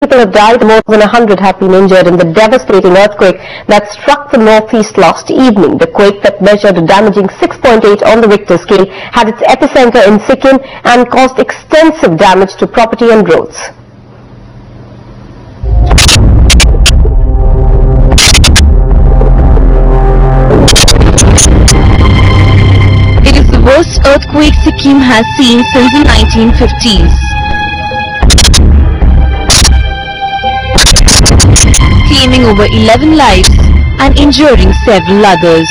people have died, more than 100 have been injured in the devastating earthquake that struck the northeast last evening. The quake that measured a damaging 6.8 on the Richter scale had its epicenter in Sikkim and caused extensive damage to property and roads. It is the worst earthquake Sikkim has seen since the 1950s. Claiming over 11 lives and injuring several others.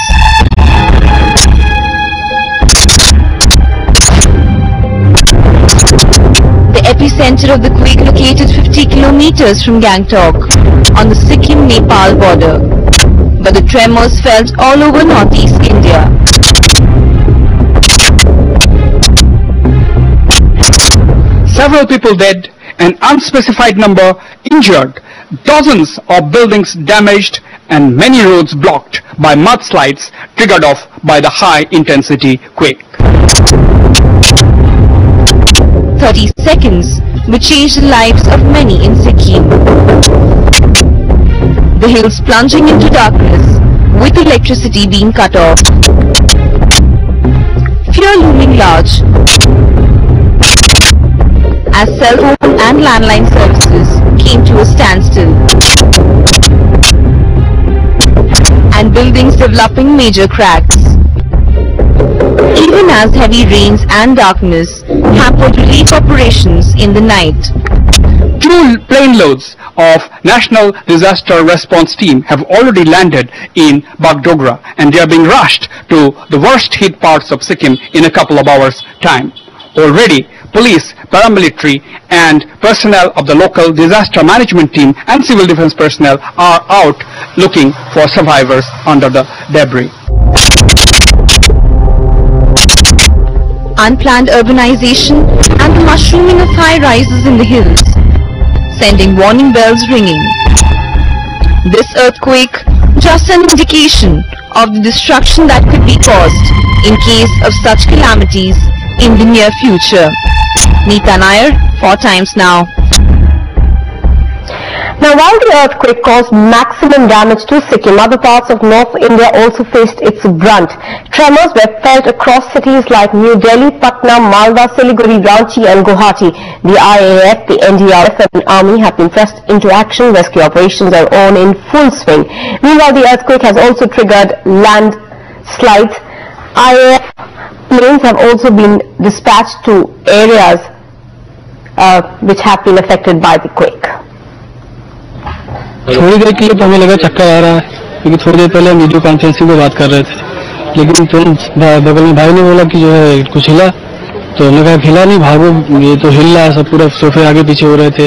The epicenter of the quake located 50 kilometers from Gangtok on the Sikkim-Nepal border, but the tremors felt all over northeast India. Several people dead, an unspecified number injured, dozens of buildings damaged, and many roads blocked by mudslides triggered off by the high-intensity quake. 30 seconds which changed the lives of many in Sikkim. The hills plunging into darkness with electricity being cut off. Fear looming large as cell phone and landline services came to a standstill, and buildings developing major cracks. Even as heavy rains and darkness hampered relief operations in the night. 2 plane loads of National Disaster Response Team have already landed in Bagdogra, and they are being rushed to the worst hit parts of Sikkim in a couple of hours' time. Already, police, paramilitary and personnel of the local disaster management team and civil defense personnel are out looking for survivors under the debris. Unplanned urbanization and the mushrooming of high-rises in the hills, sending warning bells ringing. This earthquake, just an indication of the destruction that could be caused in case of such calamities in the near future. Neeta Nair, 4 Times Now. Now, while the earthquake caused maximum damage to Sikkim, other parts of North India also faced its brunt. Tremors were felt across cities like New Delhi, Patna, Malda, Siliguri, Ranchi and Guwahati. The IAF, the NDRF and the Army have been pressed into action. Rescue operations are on in full swing. Meanwhile, the earthquake has also triggered landslides. IAF planes have also been dispatched to areas which have been affected by the quake. थोड़ी देर के लिए तो हमें लगा चक्कर आ रहा है, क्योंकि थोड़ी देर पहले हम वीडियो कॉन्फ्रेंसिंग पे बात कर रहे थे, लेकिन तुरंत बगल में भाई ने बोला कि जो है कुछ हिला, तो हमने कहा हिला नहीं, भागो, ये तो हिल रहा है, सब पूरा सोफे आगे पीछे हो रहे थे।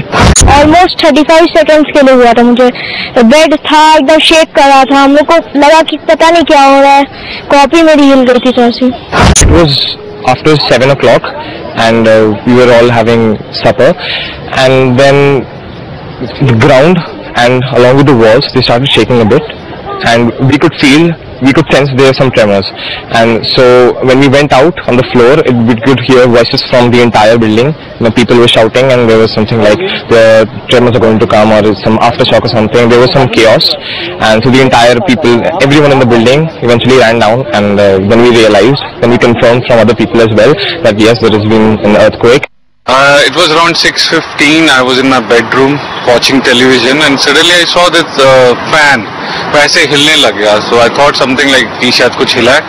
ऑलमोस्ट 35 सेकंड्स के लिए हुआ था, मुझे बेड था एकदम शेक कर रहा था, हम लोग को लगा कि पता नहीं क्या हो रहा है, कॉपी मेरी हिल गई थी थोड़ी सी। It was after 7 o'clock and we were all having supper, and then the ground and along with the walls they started shaking a bit, and we could sense there were some tremors, and so when we went out on the floor we could hear voices from the entire building. People were shouting and there was something like the tremors are going to come or some aftershock or something. There was some chaos, and so the entire people, everyone in the building eventually ran down, and then we realized, then we confirmed from other people as well that yes, there has been an earthquake. It was around 6:15. I was in my bedroom watching television, and suddenly I saw this fan वैसे हिलने लग गया. So I thought something like कि शायद कुछ हिला है.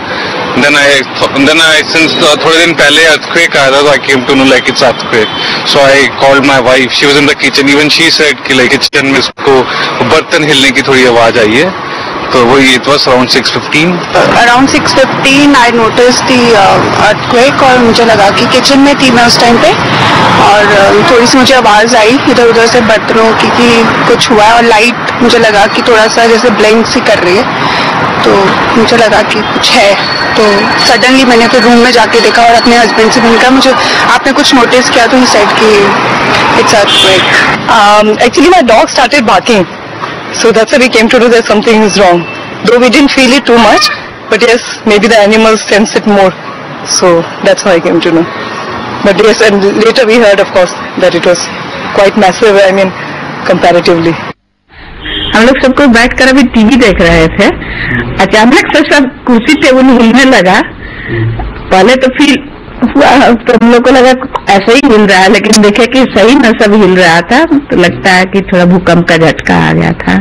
Then I since थोड़े दिन पहले earthquake आया था, so I came to know like it's earthquake. So I called my wife. She was in the kitchen. Even she said कि like kitchen में इसको बर्तन हिलने की थोड़ी आवाज आई है. So it was around 6:15. Around 6:15 I noticed the earthquake और मुझे लगा कि किचन में थी मैं उस टाइम पे, और थोड़ी सी मुझे आवाज़ आई इधर उधर से बर्तनों की कि कुछ हुआ है, और लाइट मुझे लगा कि थोड़ा सा जैसे ब्लिंक सी कर रही है, तो मुझे लगा कि कुछ है. तो सडनली मैंने फिर रूम में जाके देखा और अपने हस्बैंड से मैंने कहा मुझे आपने कुछ नोटिस किया, तो ही सेड कि it's earthquake. Actually my dog started barking. So that's why we came to know that something is wrong. Though we didn't feel it too much, but yes, maybe the animals sense it more. So that's how I came to know. But yes, and later we heard, of course, that it was quite massive. I mean, comparatively. हम लोग सबको बैठकर अभी TV देख रहे थे, अचानक से सब कुर्सी टेबल हिलने लगा। पहले तो फील हुआ तो हम लोग को लगा ऐसे ही हिल रहा है, लेकिन देखे कि सही न सब हिल रहा था, तो लगता है कि थोड़ा भूकंप का झटका आ गया था।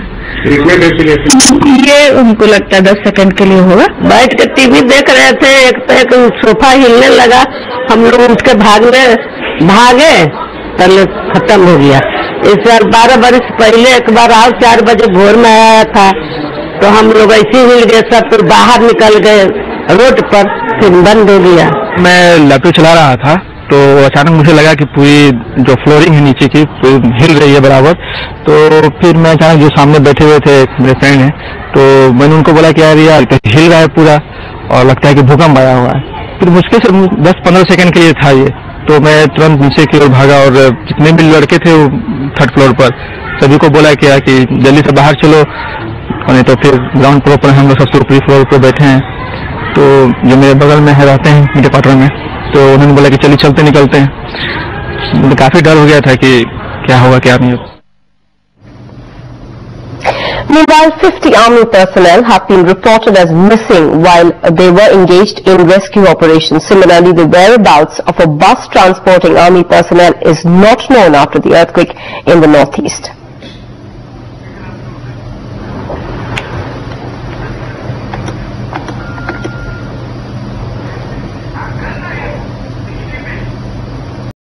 ये हमको लगता है 10 सेकंड के लिए होगा। बैठ के टीवी देख रहे थे, एक सोफा हिलने लगा, हम लोग उठ के भागे, पहले खत्म हो गया। इस बार 12 बरस पहले एक बार और 4 बजे भोर में आया था, तो हम लोग ऐसे हिल गए, सब फिर बाहर निकल गए रोड पर, फिर बंद हो गया। मैं लैपटॉप चला रहा था तो अचानक मुझे लगा कि पूरी जो फ्लोरिंग है नीचे की हिल रही है बराबर। तो फिर मैं अचानक जो सामने बैठे हुए थे मेरे फ्रेंड हैं, तो मैंने उनको बोला कि यार हिल रहा है पूरा और लगता है कि भूकंप आया हुआ है। फिर मुश्किल से 10-15 सेकंड के लिए था ये, तो मैं तुरंत नीचे की ओर भागा और जितने भी लड़के थे वो 3rd फ्लोर पर, सभी को बोला कि जल्दी से बाहर चलो, नहीं तो फिर ग्राउंड फ्लोर पर हम लोग सबसे ऊपरी फ्लोर पर बैठे हैं। तो जो मेरे बगल में है रहते हैं मेरे क्वार्टर में, तो उन्होंने बोला कि चलिए चलते निकलते हैं। मुझे काफी डर हो गया था कि क्या होगा क्या नहीं। Meanwhile, 50 army personnel have been reported as missing while they were engaged in rescue operations. Similarly, the whereabouts of a bus transporting army personnel is not known after the earthquake in the northeast.